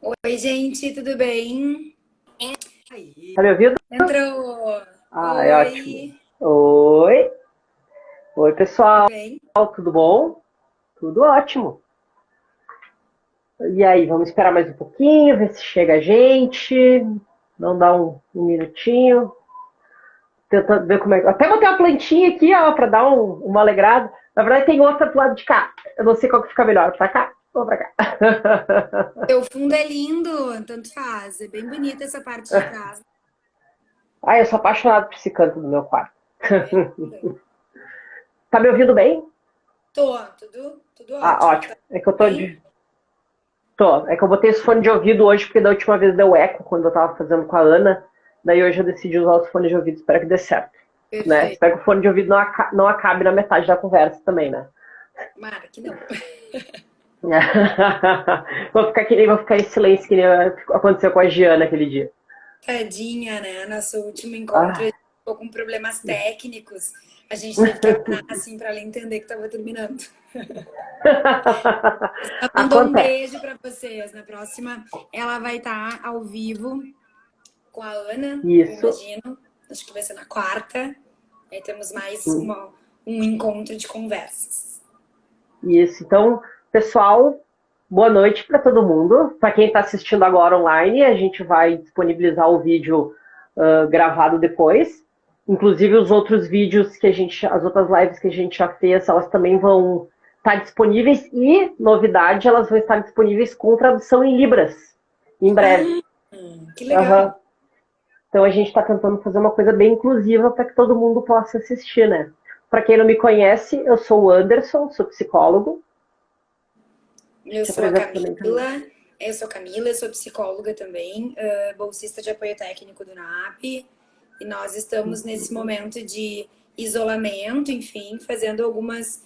Oi, gente, tudo bem? Aí, Tá me ouvindo? entrou. Ah, é ótimo. Oi, Oi. Oi, tudo pessoal. bem? Tudo bom? Tudo ótimo. E aí, vamos esperar mais um pouquinho, ver se chega a gente. Não dá um minutinho. Tentando ver como é que. Até botei uma plantinha aqui, ó, pra dar uma alegrada. Na verdade, tem outra do lado de cá. Eu não sei qual que fica melhor. Pra cá ou pra cá? Teu fundo é lindo, tanto faz. É bem bonita essa parte de casa. Ah, eu sou apaixonado por esse canto do meu quarto. É linda. Tá me ouvindo bem? Tudo Ah, ótimo. Tu ótimo. tá É que eu tô bem? de. Tô. É que eu botei esse fone de ouvido hoje porque da última vez deu eco quando eu tava fazendo com a Ana. Daí hoje eu decidi usar os fones de ouvido. Espero que dê certo. Né? Perfeito. Espero que o fone de ouvido não acabe na metade da conversa também, né? Mara, que não. Vou ficar em silêncio que nem aconteceu com a Giana aquele dia. Tadinha, né? Nosso último encontro, a Ah. gente ficou com problemas técnicos. A gente teve que apagar, assim, para ela entender que estava terminando. Ela mandou um Acontece. beijo para vocês. Na próxima, ela vai estar ao vivo com a Ana, eu Isso. imagino. Acho que vai ser na quarta. Aí temos mais um encontro de conversas. Isso. Então, pessoal, boa noite para todo mundo. Para quem está assistindo agora online, a gente vai disponibilizar o vídeo gravado depois. Inclusive os outros vídeos que as outras lives que a gente já fez, elas também vão estar disponíveis e, novidade, elas vão estar disponíveis com tradução em Libras, em breve. Ah, que Uhum. legal. Então a gente está tentando fazer uma coisa bem inclusiva para que todo mundo possa assistir, né? Para quem não me conhece, eu sou o Anderson, sou psicólogo. Eu Te sou a apresento também, Camila. Camila. Eu sou psicóloga também, bolsista de apoio técnico do NAP. E nós estamos nesse momento de isolamento, enfim, fazendo algumas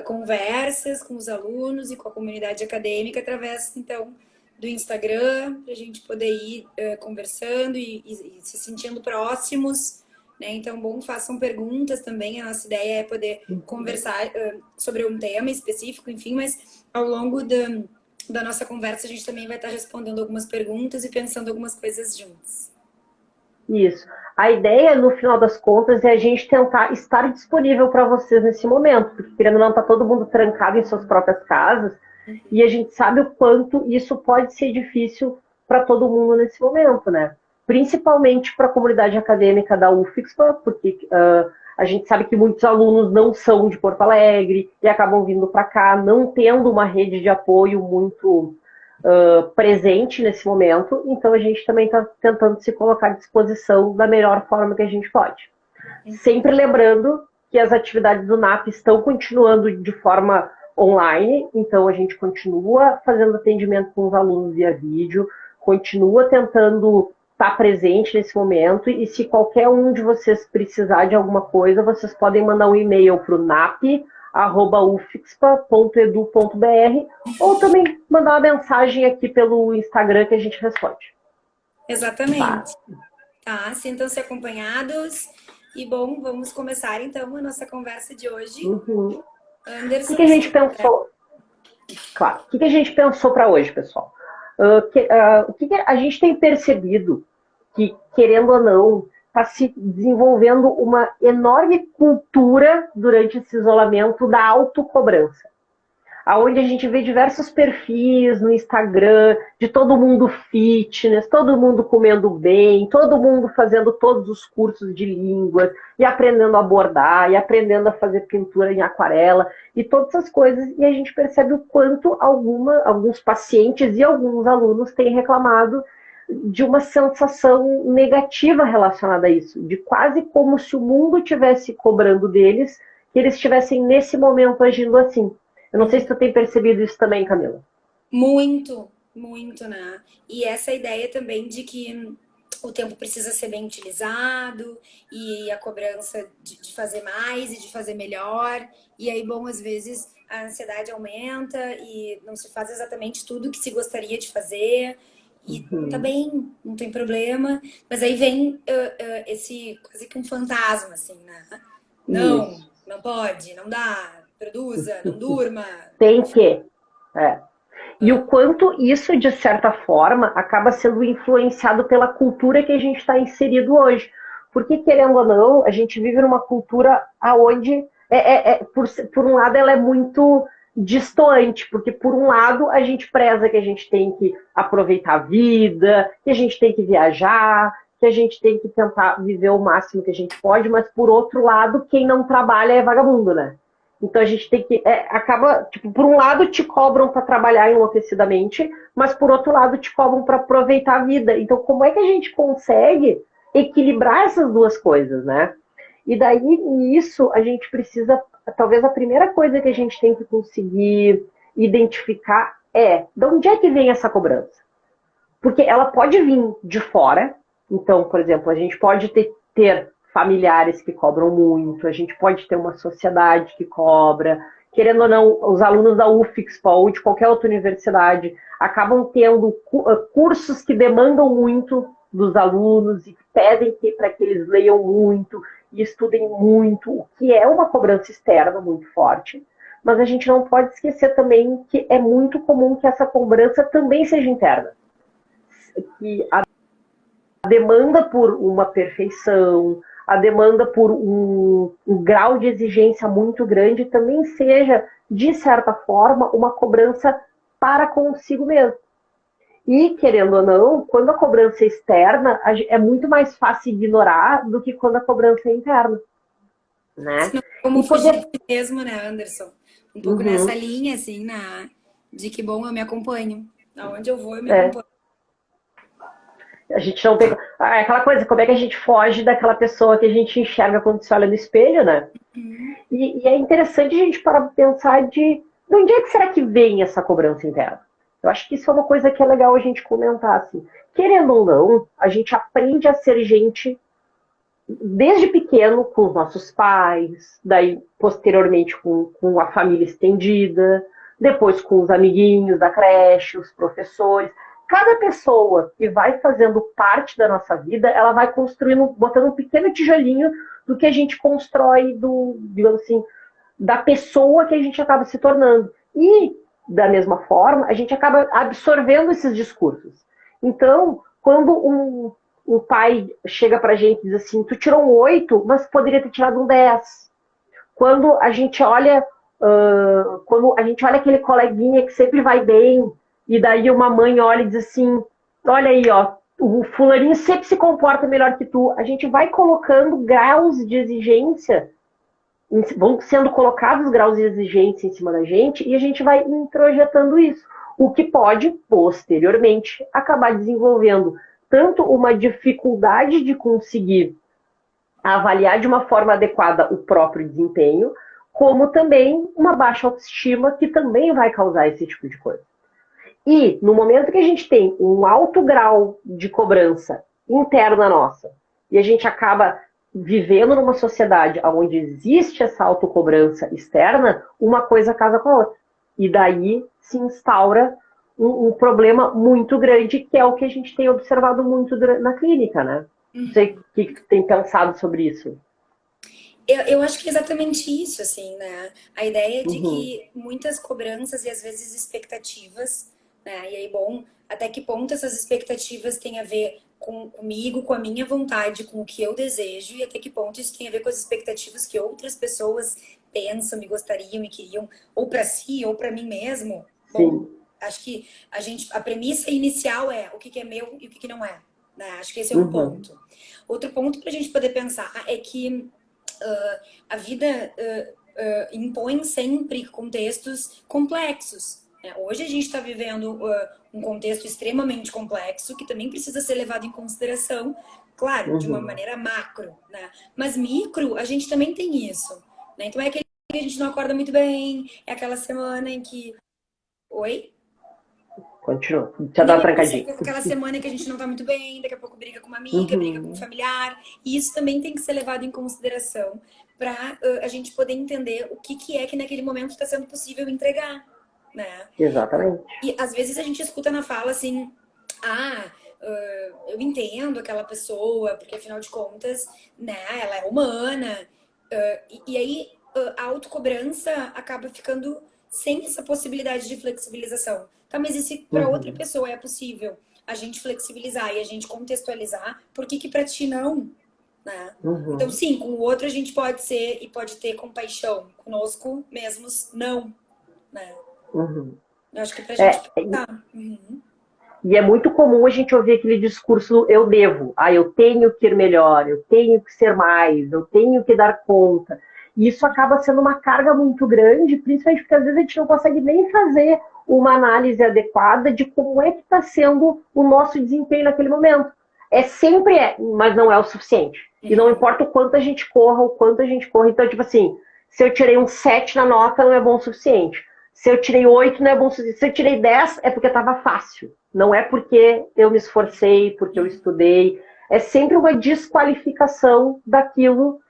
conversas com os alunos e com a comunidade acadêmica através, então, do Instagram, para a gente poder ir conversando e se sentindo próximos, né? Então, bom, façam perguntas também. A nossa ideia é poder conversar sobre um tema específico, enfim, mas ao longo da nossa conversa a gente também vai estar respondendo algumas perguntas e pensando algumas coisas juntos. Isso. A ideia, no final das contas, é a gente tentar estar disponível para vocês nesse momento, porque querendo ou não, está todo mundo trancado em suas próprias casas, e a gente sabe o quanto isso pode ser difícil para todo mundo nesse momento, né? Principalmente para a comunidade acadêmica da UFSPA, porque a gente sabe que muitos alunos não são de Porto Alegre e acabam vindo para cá, não tendo uma rede de apoio muito presente nesse momento, então a gente também está tentando se colocar à disposição da melhor forma que a gente pode. Sempre lembrando que as atividades do NAP estão continuando de forma online, então a gente continua fazendo atendimento com os alunos via vídeo, continua tentando estar presente nesse momento, e se qualquer um de vocês precisar de alguma coisa, vocês podem mandar um e-mail para o nap@ufxpa.edu.br ou também mandar uma mensagem aqui pelo Instagram que a gente responde. Tá? Exatamente. Tá, sintam-se acompanhados. E bom, vamos começar então a nossa conversa de hoje. Uhum. O que, que Anderson, a se gente tu quiser. pensou? Claro. O que, que a gente pensou para hoje, pessoal? O que, que a gente tem percebido que, querendo ou não, está se desenvolvendo uma enorme cultura durante esse isolamento da autocobrança, aonde a gente vê diversos perfis no Instagram de todo mundo fitness, todo mundo comendo bem, todo mundo fazendo todos os cursos de línguas e aprendendo a bordar e aprendendo a fazer pintura em aquarela e todas essas coisas, e a gente percebe o quanto alguns pacientes e alguns alunos têm reclamado de uma sensação negativa relacionada a isso, de quase como se o mundo estivesse cobrando deles, que eles estivessem nesse momento agindo assim. Eu não sei se tu tem percebido isso também, Camila. Muito, muito, né? E essa ideia também de que o tempo precisa ser bem utilizado e a cobrança de fazer mais e de fazer melhor. E aí, bom, às vezes a ansiedade aumenta e não se faz exatamente tudo que se gostaria de fazer. E tá bem, não tem problema. Mas aí vem esse quase que um fantasma, assim, né? Não, Isso. não pode, não dá, produza, não durma. Tem que. É. E o quanto isso, de certa forma, acaba sendo influenciado pela cultura que a gente está inserido hoje. Porque, querendo ou não, a gente vive numa cultura onde, por um lado, ela é muito distoante, porque, por um lado, a gente preza que a gente tem que aproveitar a vida, que a gente tem que viajar, que a gente tem que tentar viver o máximo que a gente pode, mas, por outro lado, quem não trabalha é vagabundo, né? Então a gente tem que. Acaba, tipo, por um lado te cobram para trabalhar enlouquecidamente, mas por outro lado te cobram para aproveitar a vida. Então, como é que a gente consegue equilibrar essas duas coisas, né? E daí, nisso, a gente precisa. Talvez a primeira coisa que a gente tem que conseguir identificar é de onde é que vem essa cobrança? Porque ela pode vir de fora. Então, por exemplo, a gente pode ter familiares que cobram muito, a gente pode ter uma sociedade que cobra. Querendo ou não, os alunos da UFSC ou de qualquer outra universidade acabam tendo cursos que demandam muito dos alunos e pedem para que eles leiam muito e estudem muito, o que é uma cobrança externa muito forte. Mas a gente não pode esquecer também que é muito comum que essa cobrança também seja interna. Que a demanda por uma perfeição, a demanda por um grau de exigência muito grande também seja, de certa forma, uma cobrança para consigo mesmo. E, querendo ou não, quando a cobrança é externa, é muito mais fácil ignorar do que quando a cobrança é interna. Né? Senão, como E fugir poder... de si mesmo, né, Anderson? Um pouco nessa linha, assim, de que bom, eu me acompanho. Aonde eu vou, eu me acompanho. A gente não tem. Aquela coisa, como é que a gente foge daquela pessoa que a gente enxerga quando se olha no espelho, né? E é interessante a gente parar para pensar de onde é que será que vem essa cobrança interna? Eu acho que isso é uma coisa que é legal a gente comentar, assim. Querendo ou não, a gente aprende a ser gente desde pequeno com os nossos pais, daí posteriormente com a família estendida, depois com os amiguinhos da creche, os professores. Cada pessoa que vai fazendo parte da nossa vida, ela vai construindo, botando um pequeno tijolinho do que a gente constrói digamos assim, da pessoa que a gente acaba se tornando. E, da mesma forma, a gente acaba absorvendo esses discursos. Então, quando um pai chega pra gente e diz assim, tu tirou um 8, mas poderia ter tirado um 10. Quando a gente olha aquele coleguinha que sempre vai bem, e daí uma mãe olha e diz assim, olha aí, ó, o fulaninho sempre se comporta melhor que tu. A gente vai colocando graus de exigência, vão sendo colocados graus de exigência em cima da gente, e a gente vai introjetando isso. O que pode, posteriormente, acabar desenvolvendo tanto uma dificuldade de conseguir avaliar de uma forma adequada o próprio desempenho, como também uma baixa autoestima que também vai causar esse tipo de coisa. E no momento que a gente tem um alto grau de cobrança interna nossa, e a gente acaba vivendo numa sociedade onde existe essa autocobrança externa, uma coisa casa com a outra. E daí se instaura um problema muito grande, que é o que a gente tem observado muito na clínica, né? Não sei o que tem pensado sobre isso. Eu acho que é exatamente isso, assim, né? A ideia de que muitas cobranças e às vezes expectativas, né? E aí, bom, até que ponto essas expectativas têm a ver comigo, com a minha vontade, com o que eu desejo, e até que ponto isso tem a ver com as expectativas que outras pessoas pensam e gostariam e queriam, ou para si, ou para mim mesmo. Bom, acho que a premissa inicial é o que é meu e o que não é, né? Acho que esse é um ponto. Outro ponto para a gente poder pensar é que a vida impõe sempre contextos complexos. Né? Hoje a gente está vivendo um contexto extremamente complexo que também precisa ser levado em consideração, claro, de uma maneira macro, né? Mas micro, a gente também tem isso. Né? Então é aquele que a gente não acorda muito bem, é aquela semana em que... Oi? Continua. Já dá uma trancadinha. Aquela semana que a gente não tá muito bem, daqui a pouco briga com uma amiga, briga com um familiar. E isso também tem que ser levado em consideração para a gente poder entender o que é que naquele momento está sendo possível entregar, né? Exatamente. E às vezes a gente escuta na fala assim, eu entendo aquela pessoa, porque afinal de contas, né, ela é humana. E aí a autocobrança acaba ficando sem essa possibilidade de flexibilização. Tá, mas e se para outra pessoa é possível a gente flexibilizar e a gente contextualizar, por que que para ti não? Né? Então, sim, com o outro a gente pode ser e pode ter compaixão. Conosco mesmos, não. Né? Eu acho que pra gente pensar. E é muito comum a gente ouvir aquele discurso eu devo, eu tenho que ir melhor, eu tenho que ser mais, eu tenho que dar conta. E isso acaba sendo uma carga muito grande, principalmente porque às vezes a gente não consegue nem fazer uma análise adequada de como é que está sendo o nosso desempenho naquele momento. Sempre mas não é o suficiente. E não importa o quanto a gente corra, o quanto a gente corra. Então, tipo assim, se eu tirei um 7 na nota, não é bom o suficiente. Se eu tirei 8, não é bom o suficiente. Se eu tirei 10, é porque estava fácil. Não é porque eu me esforcei, porque eu estudei. É sempre uma desqualificação daquilo,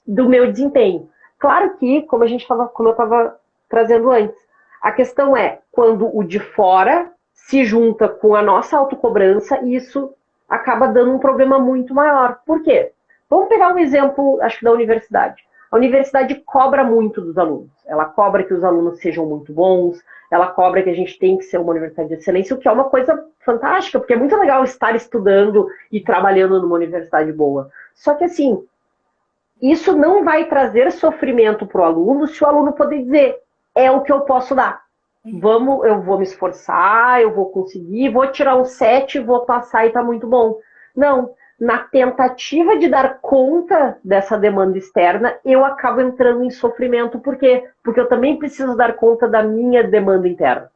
do meu desempenho. Claro que, como eu estava trazendo antes, a questão é quando o de fora se junta com a nossa autocobrança, e isso acaba dando um problema muito maior. Por quê? Vamos pegar um exemplo, acho que da universidade. A universidade cobra muito dos alunos. Ela cobra que os alunos sejam muito bons, ela cobra que a gente tem que ser uma universidade de excelência, o que é uma coisa fantástica, porque é muito legal estar estudando e trabalhando numa universidade boa. Só que, assim, isso não vai trazer sofrimento para o aluno se o aluno poder dizer, é o que eu posso dar. Eu vou me esforçar, eu vou conseguir, vou tirar um 7, vou passar e tá muito bom. Não, na tentativa de dar conta dessa demanda externa, eu acabo entrando em sofrimento. Por quê? Porque eu também preciso dar conta da minha demanda interna.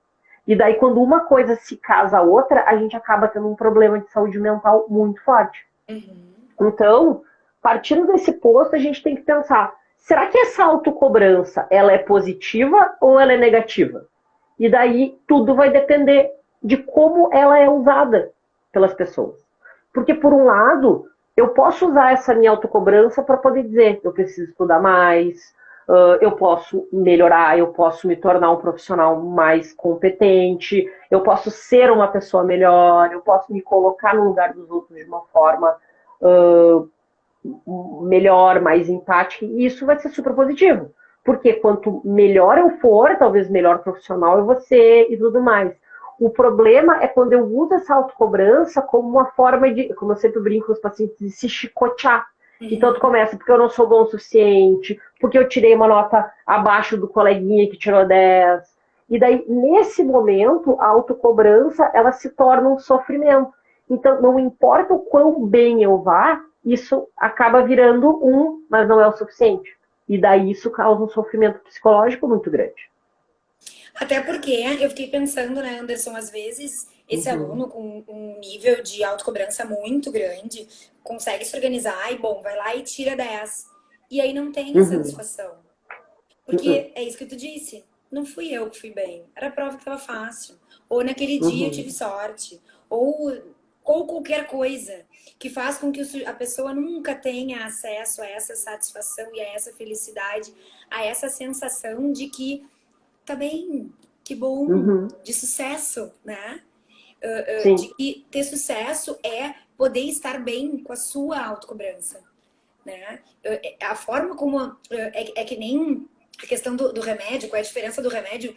E daí, quando uma coisa se casa à outra, a gente acaba tendo um problema de saúde mental muito forte. Então, partindo desse posto, a gente tem que pensar, será que essa autocobrança, ela é positiva ou ela é negativa? E daí, tudo vai depender de como ela é usada pelas pessoas. Porque, por um lado, eu posso usar essa minha autocobrança para poder dizer, eu preciso estudar mais, eu posso melhorar, eu posso me tornar um profissional mais competente, eu posso ser uma pessoa melhor, eu posso me colocar no lugar dos outros de uma forma melhor, mais empática, e isso vai ser super positivo. Porque quanto melhor eu for, talvez melhor profissional eu vou ser e tudo mais. O problema é quando eu uso essa autocobrança como uma forma de, como eu sempre brinco com os pacientes, de se chicotear. Então tu começa porque eu não sou bom o suficiente, porque eu tirei uma nota abaixo do coleguinha que tirou 10. E daí, nesse momento, a autocobrança, ela se torna um sofrimento. Então, não importa o quão bem eu vá, isso acaba virando mas não é o suficiente. E daí isso causa um sofrimento psicológico muito grande. Até porque eu fiquei pensando, né, Anderson, às vezes esse aluno com um nível de autocobrança muito grande consegue se organizar e, bom, vai lá e tira 10. E aí não tem a satisfação. Porque é isso que tu disse. Não fui eu que fui bem. Era a prova que estava fácil. Ou naquele dia eu tive sorte. Ou qualquer coisa que faz com que a pessoa nunca tenha acesso a essa satisfação e a essa felicidade, a essa sensação de que tá bem, que bom, de sucesso, né? De que ter sucesso é poder estar bem com a sua autocobrança, né? A forma como é que nem a questão do remédio, qual é a diferença do remédio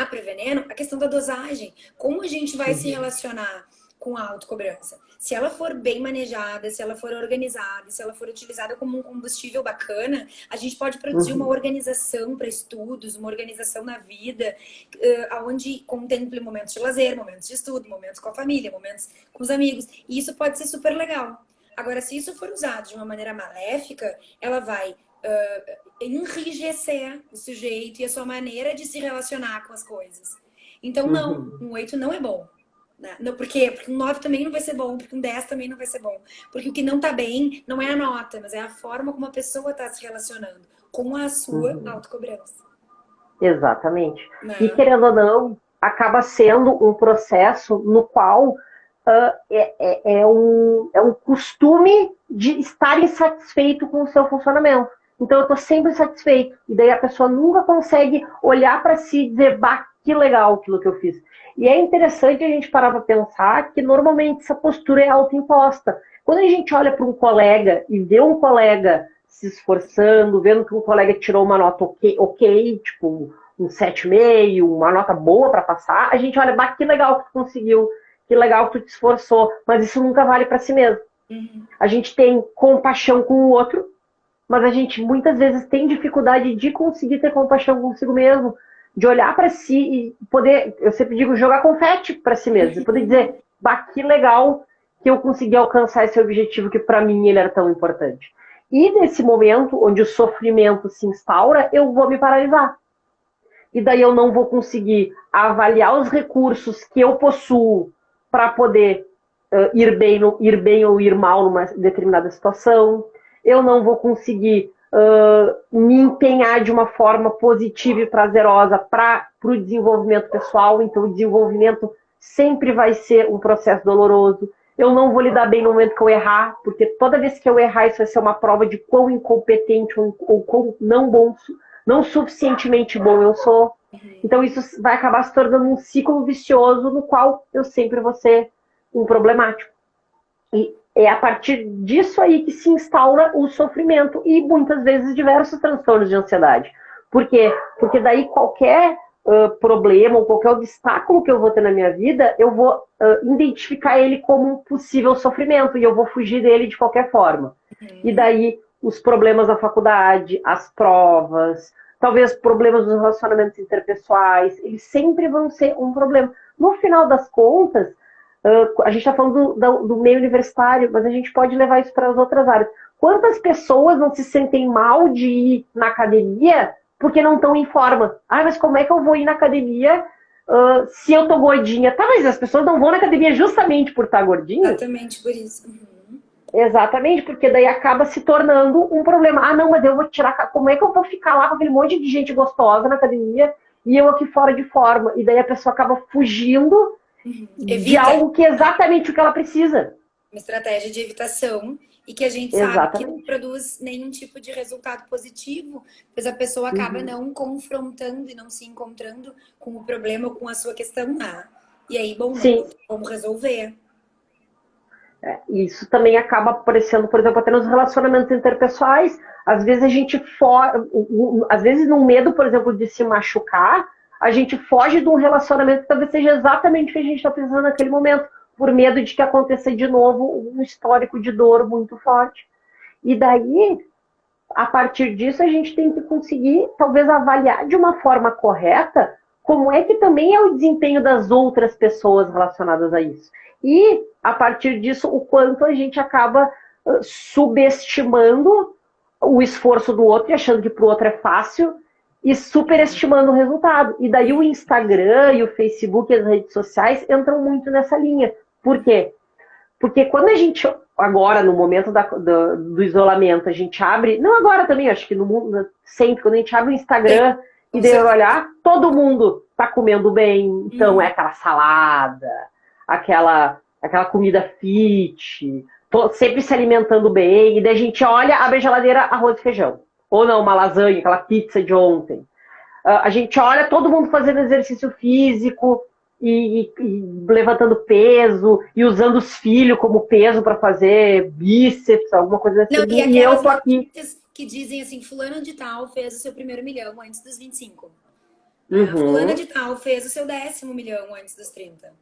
para o veneno, a questão da dosagem. Como a gente vai se relacionar com a autocobrança? Se ela for bem manejada, se ela for organizada, se ela for utilizada como um combustível bacana, a gente pode produzir uma organização para estudos, uma organização na vida, onde contemple momentos de lazer, momentos de estudo, momentos com a família, momentos com os amigos. E isso pode ser super legal. Agora, se isso for usado de uma maneira maléfica, ela vai enrijecer o sujeito e a sua maneira de se relacionar com as coisas. Então, não, um 8 não é bom. Não, por quê? Porque um 9 também não vai ser bom, porque um 10 também não vai ser bom. Porque o que não tá bem não é a nota, mas é a forma como a pessoa está se relacionando com a sua autocobrança. Exatamente. E querendo ou não, acaba sendo um processo no qual é um costume de estar insatisfeito com o seu funcionamento. Então eu estou sempre satisfeito. E daí a pessoa nunca consegue olhar para si e dizer, bah, que legal aquilo que eu fiz. E é interessante a gente parar para pensar que normalmente essa postura é autoimposta. Quando a gente olha para um colega e vê um colega se esforçando, vendo que um colega tirou uma nota ok, tipo um 7,5, uma nota boa para passar, a gente olha, bah, que legal que tu conseguiu, que legal que tu te esforçou, mas isso nunca vale para si mesmo. A gente tem compaixão com o outro, mas a gente muitas vezes tem dificuldade de conseguir ter compaixão consigo mesmo, de olhar para si e poder, eu sempre digo, jogar confete para si mesmo, e poder dizer, bah, que legal que eu consegui alcançar esse objetivo que para mim ele era tão importante. E nesse momento onde o sofrimento se instaura, eu vou me paralisar. E daí eu não vou conseguir avaliar os recursos que eu possuo para poder ir bem ou ir mal numa determinada situação. Eu não vou conseguir me empenhar de uma forma positiva e prazerosa para o desenvolvimento pessoal. Então, o desenvolvimento sempre vai ser um processo doloroso. Eu não vou lidar bem no momento que eu errar, porque toda vez que eu errar, isso vai ser uma prova de quão incompetente ou quão não suficientemente bom eu sou. Então, isso vai acabar se tornando um ciclo vicioso no qual eu sempre vou ser um problemático. E é a partir disso aí que se instaura o sofrimento e muitas vezes diversos transtornos de ansiedade. Por quê? Porque daí qualquer problema ou qualquer obstáculo que eu vou ter na minha vida, eu vou identificar ele como um possível sofrimento e eu vou fugir dele de qualquer forma. E daí os problemas da faculdade, as provas, talvez problemas dos relacionamentos interpessoais, eles sempre vão ser um problema. No final das contas, a gente está falando do meio universitário, mas a gente pode levar isso para as outras áreas. Quantas pessoas não se sentem mal de ir na academia porque não estão em forma? Ah, mas como é que eu vou ir na academia se eu tô gordinha? Tá, mas as pessoas não vão na academia justamente por estar gordinha? Exatamente por isso. Exatamente, porque daí acaba se tornando um problema. Ah, não, mas eu vou tirar... Como é que eu vou ficar lá com aquele monte de gente gostosa na academia e eu aqui fora de forma? E daí a pessoa acaba fugindo de algo que é exatamente o que ela precisa. Uma estratégia de evitação e que a gente sabe que não produz nenhum tipo de resultado positivo, pois a pessoa acaba não confrontando e não se encontrando com o problema ou com a sua questão, né? E aí, bom, não tem como resolver. Isso também acaba aparecendo, por exemplo, até nos relacionamentos interpessoais. Às vezes a gente às vezes no medo, por exemplo, de se machucar, a gente foge de um relacionamento que talvez seja exatamente o que a gente está precisando naquele momento, por medo de que aconteça de novo um histórico de dor muito forte. E daí, a partir disso, a gente tem que conseguir, talvez, avaliar de uma forma correta como é que também é o desempenho das outras pessoas relacionadas a isso. E, a partir disso, o quanto a gente acaba subestimando o esforço do outro e achando que para o outro é fácil e superestimando o resultado. E daí o Instagram e o Facebook e as redes sociais entram muito nessa linha. Por quê? Porque quando a gente, agora, no momento do isolamento, a gente abre, não agora também, acho que no mundo, sempre, quando a gente abre o Instagram e daí olhar, todo mundo tá comendo bem, então é aquela salada, aquela comida fit, sempre se alimentando bem, e daí a gente olha, abre a geladeira, arroz e feijão. Ou não, uma lasanha, aquela pizza de ontem. A gente olha todo mundo fazendo exercício físico e levantando peso e usando os filhos como peso para fazer bíceps, alguma coisa assim. Não, e eu tô aqui que dizem assim, fulano de tal fez o seu primeiro milhão antes dos 25. Fulana de tal fez o seu 10º milhão antes dos 30.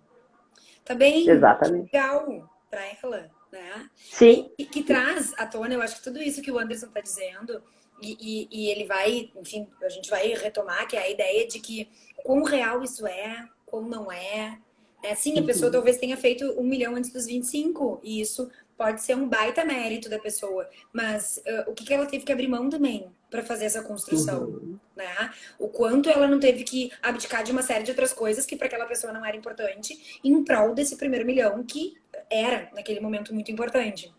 Tá bem legal para ela, né? Sim. E que traz à tona, eu acho que tudo isso que o Anderson tá dizendo, e ele vai, enfim, a gente vai retomar, que é a ideia de que quão real isso é, quão não é. Sim, a pessoa talvez tenha feito 1 milhão antes dos 25, e isso pode ser um baita mérito da pessoa, mas o que ela teve que abrir mão também para fazer essa construção, né? O quanto ela não teve que abdicar de uma série de outras coisas que para aquela pessoa não era importante, em prol desse primeiro milhão que era naquele momento muito importante.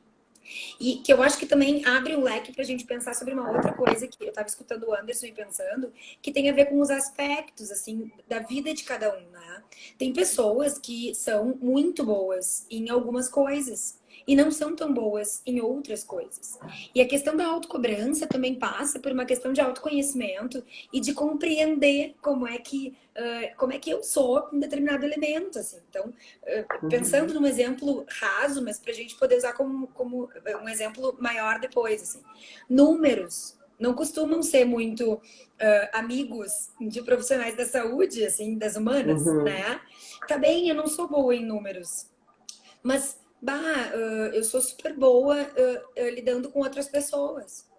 E que eu acho que também abre um leque pra gente pensar sobre uma outra coisa que eu tava escutando o Anderson e pensando, que tem a ver com os aspectos, assim, da vida de cada um, né? Tem pessoas que são muito boas em algumas coisas e não são tão boas em outras coisas. E a questão da autocobrança também passa por uma questão de autoconhecimento e de compreender como é que eu sou com um determinado elemento, assim. Então, pensando num exemplo raso, mas para a gente poder usar como um exemplo maior depois, assim. Números não costumam ser muito amigos de profissionais da saúde, assim, das humanas, né? Tá bem, eu não sou boa em números, mas, eu sou super boa lidando com outras pessoas.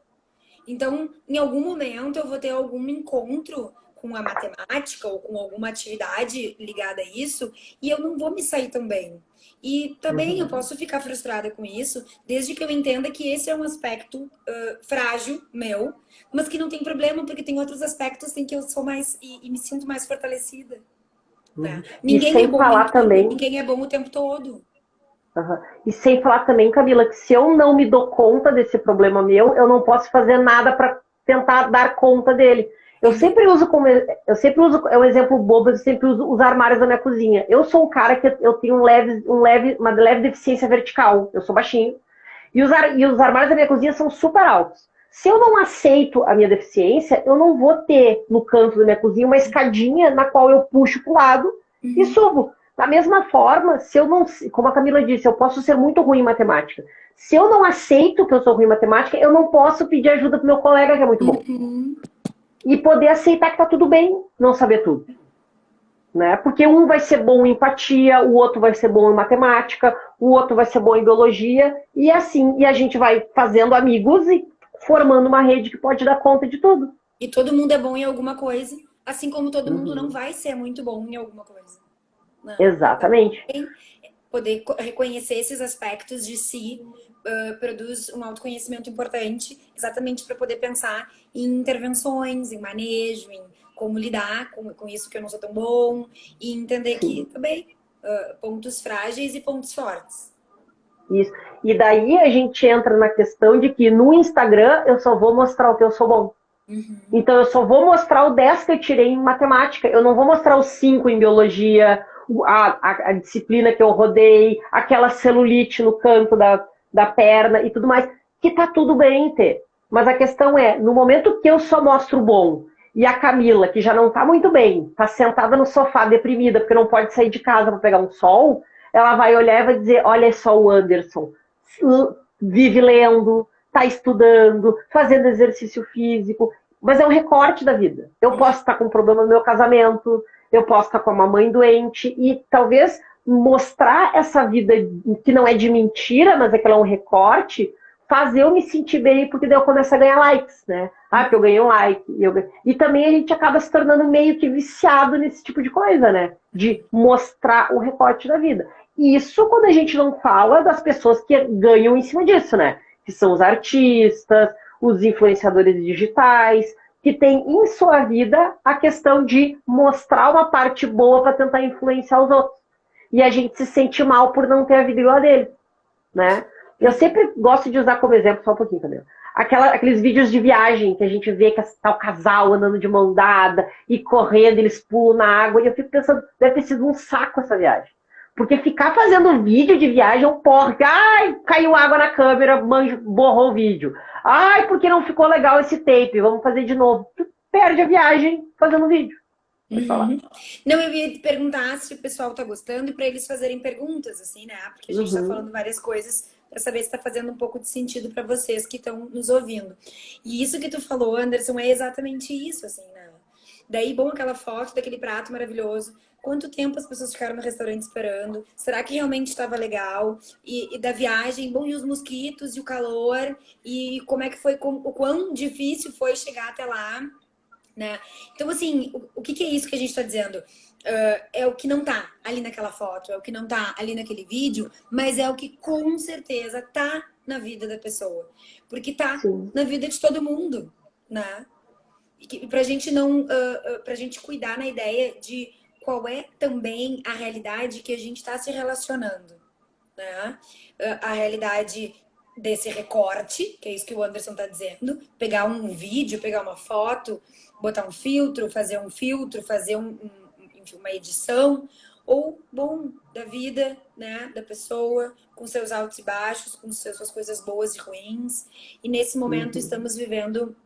Então, em algum momento, eu vou ter algum encontro com a matemática ou com alguma atividade ligada a isso e eu não vou me sair tão bem. E também eu posso ficar frustrada com isso, desde que eu entenda que esse é um aspecto frágil meu, mas que não tem problema, porque tem outros aspectos em que eu sou mais e me sinto mais fortalecida. Né? E Ninguém é sem bom em falar tudo, também. ninguém é bom o tempo todo. E sem falar também, Camila, que se eu não me dou conta desse problema meu, eu não posso fazer nada para tentar dar conta dele. É um exemplo bobo, eu sempre uso os armários da minha cozinha. Eu sou um cara que eu tenho uma leve deficiência vertical, eu sou baixinho, e os armários da minha cozinha são super altos. Se eu não aceito a minha deficiência, eu não vou ter no canto da minha cozinha uma escadinha na qual eu puxo para o lado e subo. Da mesma forma, se eu não, como a Camila disse, eu posso ser muito ruim em matemática. Se eu não aceito que eu sou ruim em matemática, eu não posso pedir ajuda pro meu colega que é muito bom. E poder aceitar que tá tudo bem não saber tudo. Né? Porque um vai ser bom em empatia, o outro vai ser bom em matemática, o outro vai ser bom em biologia, e assim, e a gente vai fazendo amigos e formando uma rede que pode dar conta de tudo. E todo mundo é bom em alguma coisa, assim como todo mundo não vai ser muito bom em alguma coisa. Né? Exatamente. Então, poder reconhecer esses aspectos de si produz um autoconhecimento importante, exatamente para poder pensar em intervenções, em manejo, em como lidar com isso que eu não sou tão bom, e entender que também pontos frágeis e pontos fortes. Isso. E daí a gente entra na questão de que no Instagram eu só vou mostrar o que eu sou bom. Então eu só vou mostrar o 10 que eu tirei em matemática. Eu não vou mostrar os 5 em biologia, a disciplina que eu rodei, aquela celulite no canto da perna e tudo mais. Que tá tudo bem ter. Mas a questão é, no momento que eu só mostro o bom, e a Camila, que já não tá muito bem, tá sentada no sofá deprimida porque não pode sair de casa para pegar um sol, ela vai olhar e vai dizer, olha só o Anderson, vive lendo, tá estudando, fazendo exercício físico, mas é um recorte da vida. Eu posso estar com um problema no meu casamento, eu posso estar com uma mãe doente, e talvez mostrar essa vida que não é de mentira, mas é que ela é um recorte, fazer eu me sentir bem, porque daí eu começo a ganhar likes, né? Porque eu ganhei um like. E também a gente acaba se tornando meio que viciado nesse tipo de coisa, né? De mostrar o recorte da vida. Isso quando a gente não fala das pessoas que ganham em cima disso, né? Que são os artistas, os influenciadores digitais, que têm em sua vida a questão de mostrar uma parte boa para tentar influenciar os outros. E a gente se sente mal por não ter a vida igual a dele, né? Eu sempre gosto de usar como exemplo, só um pouquinho, Camila, aqueles vídeos de viagem que a gente vê que tá o casal andando de mão dada e correndo, eles pulam na água, e eu fico pensando, deve ter sido um saco essa viagem. Porque ficar fazendo vídeo de viagem é um porre. Ai, caiu água na câmera, borrou o vídeo. Ai, porque não ficou legal esse tape, vamos fazer de novo. Tu perde a viagem fazendo vídeo. Não, eu ia te perguntar se o pessoal tá gostando e para eles fazerem perguntas, assim, né? Porque a gente tá falando várias coisas para saber se tá fazendo um pouco de sentido para vocês que estão nos ouvindo. E isso que tu falou, Anderson, é exatamente isso, assim, né? Daí, bom, aquela foto daquele prato maravilhoso. Quanto tempo as pessoas ficaram no restaurante esperando? Será que realmente estava legal? E da viagem, bom, e os mosquitos, e o calor, e como é que foi, o quão difícil foi chegar até lá, né? Então, assim, o que é isso que a gente está dizendo? É o que não tá ali naquela foto, é o que não tá ali naquele vídeo, mas é o que com certeza tá na vida da pessoa. Porque tá na vida de todo mundo, né? E pra gente não, pra gente cuidar na ideia de qual é também a realidade que a gente está se relacionando, né? A realidade desse recorte, que é isso que o Anderson está dizendo, pegar um vídeo, pegar uma foto, botar um filtro, fazer uma edição, ou, bom, da vida, né, da pessoa, com seus altos e baixos, com suas coisas boas e ruins. E nesse momento estamos vivendo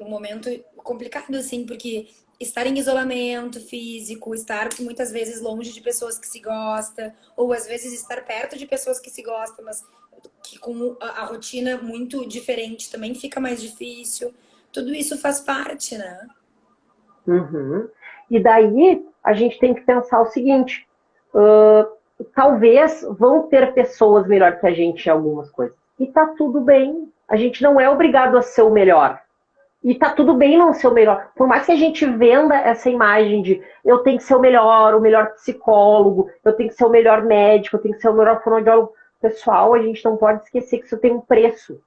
um momento complicado, assim, porque estar em isolamento físico, estar muitas vezes longe de pessoas que se gosta, ou às vezes estar perto de pessoas que se gostam, mas que com a rotina muito diferente também fica mais difícil. Tudo isso faz parte, né? Uhum. E daí a gente tem que pensar o seguinte: talvez vão ter pessoas melhor que a gente em algumas coisas. E tá tudo bem. A gente não é obrigado a ser o melhor. E tá tudo bem não ser o melhor. Por mais que a gente venda essa imagem de eu tenho que ser o melhor psicólogo, eu tenho que ser o melhor médico, eu tenho que ser o melhor fonoaudiólogo. Pessoal, a gente não pode esquecer que isso tem um preço.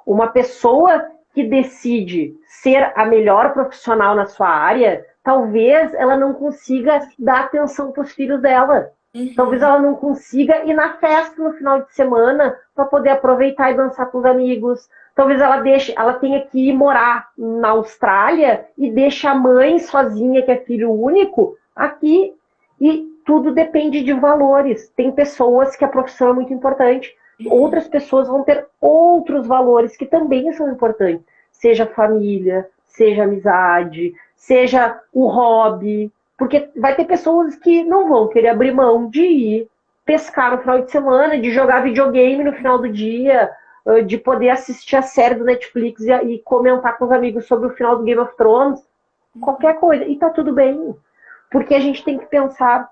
Uma pessoa que decide ser a melhor profissional na sua área, talvez ela não consiga dar atenção para os filhos dela. Talvez ela não consiga ir na festa no final de semana para poder aproveitar e dançar com os amigos. Talvez ela tenha que ir morar na Austrália e deixe a mãe sozinha, que é filho único, aqui. E tudo depende de valores. Tem pessoas que a profissão é muito importante. Outras pessoas vão ter outros valores que também são importantes. Seja família, seja amizade, seja o hobby. Porque vai ter pessoas que não vão querer abrir mão de ir pescar no final de semana, de jogar videogame no final do dia, de poder assistir a série do Netflix e comentar com os amigos sobre o final do Game of Thrones. Qualquer coisa. E tá tudo bem. Porque a gente tem que pensar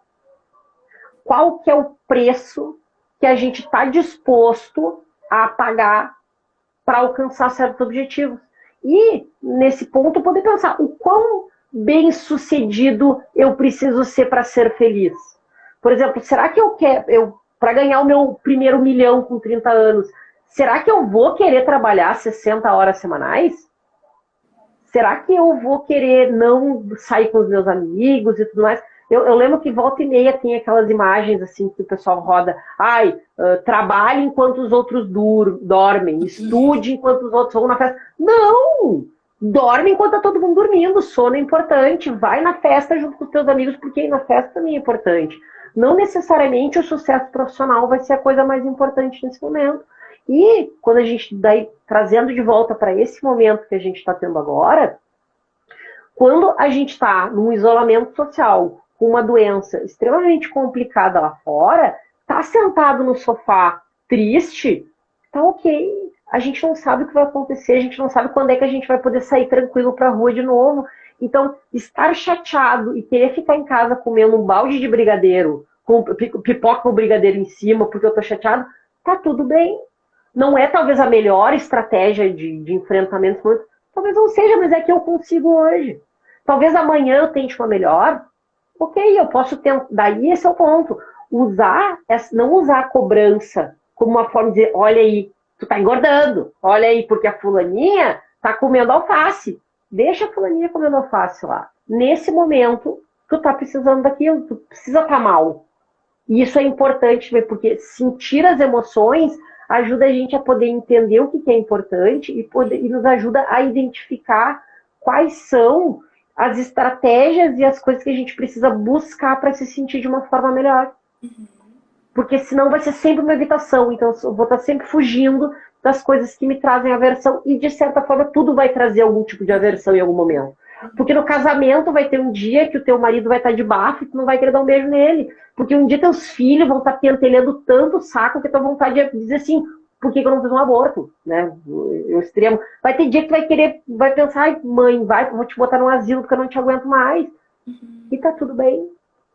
qual que é o preço que a gente está disposto a pagar para alcançar certos objetivos. E, nesse ponto, poder pensar o quão bem sucedido eu preciso ser para ser feliz. Por exemplo, será que para ganhar o meu primeiro milhão com 30 anos, será que eu vou querer trabalhar 60 horas semanais? Será que eu vou querer não sair com os meus amigos e tudo mais? Eu lembro que volta e meia tem aquelas imagens assim que o pessoal roda. Trabalhe enquanto os outros dormem, estude enquanto os outros vão na festa. Não! Dorme enquanto tá todo mundo dormindo, sono é importante. Vai na festa junto com os teus amigos, porque ir na festa também é importante. Não necessariamente o sucesso profissional vai ser a coisa mais importante nesse momento. E quando a gente daí trazendo de volta para esse momento que a gente está tendo agora, quando a gente está num isolamento social, com uma doença extremamente complicada lá fora, tá sentado no sofá triste, tá ok. A gente não sabe o que vai acontecer, a gente não sabe quando é que a gente vai poder sair tranquilo pra rua de novo. Então, estar chateado e querer ficar em casa comendo um balde de brigadeiro, com pipoca com brigadeiro em cima, porque eu tô chateado, tá tudo bem. Não é talvez a melhor estratégia de enfrentamento, talvez não seja, mas é que eu consigo hoje. Talvez amanhã eu tente uma melhor. Ok, eu posso tentar. Daí esse é o ponto. Não usar a cobrança como uma forma de dizer, olha aí, tu tá engordando. Olha aí, porque a fulaninha tá comendo alface. Deixa a fulaninha comendo alface lá. Nesse momento, tu tá precisando daquilo, tu precisa estar mal. E isso é importante, porque sentir as emoções ajuda a gente a poder entender o que é importante e nos ajuda a identificar quais são as estratégias e as coisas que a gente precisa buscar para se sentir de uma forma melhor. Porque senão vai ser sempre uma evitação. Então eu vou estar sempre fugindo das coisas que me trazem aversão. E de certa forma tudo vai trazer algum tipo de aversão em algum momento. Porque no casamento vai ter um dia que o teu marido vai estar de bafo e tu não vai querer dar um beijo nele. Porque um dia teus filhos vão estar pentelhando tanto o saco que tu vai vontade de dizer assim, por que eu não fiz um aborto? Né? O extremo. Vai ter dia que tu vai pensar, ai, mãe, vou te botar num asilo porque eu não te aguento mais. E tá tudo bem.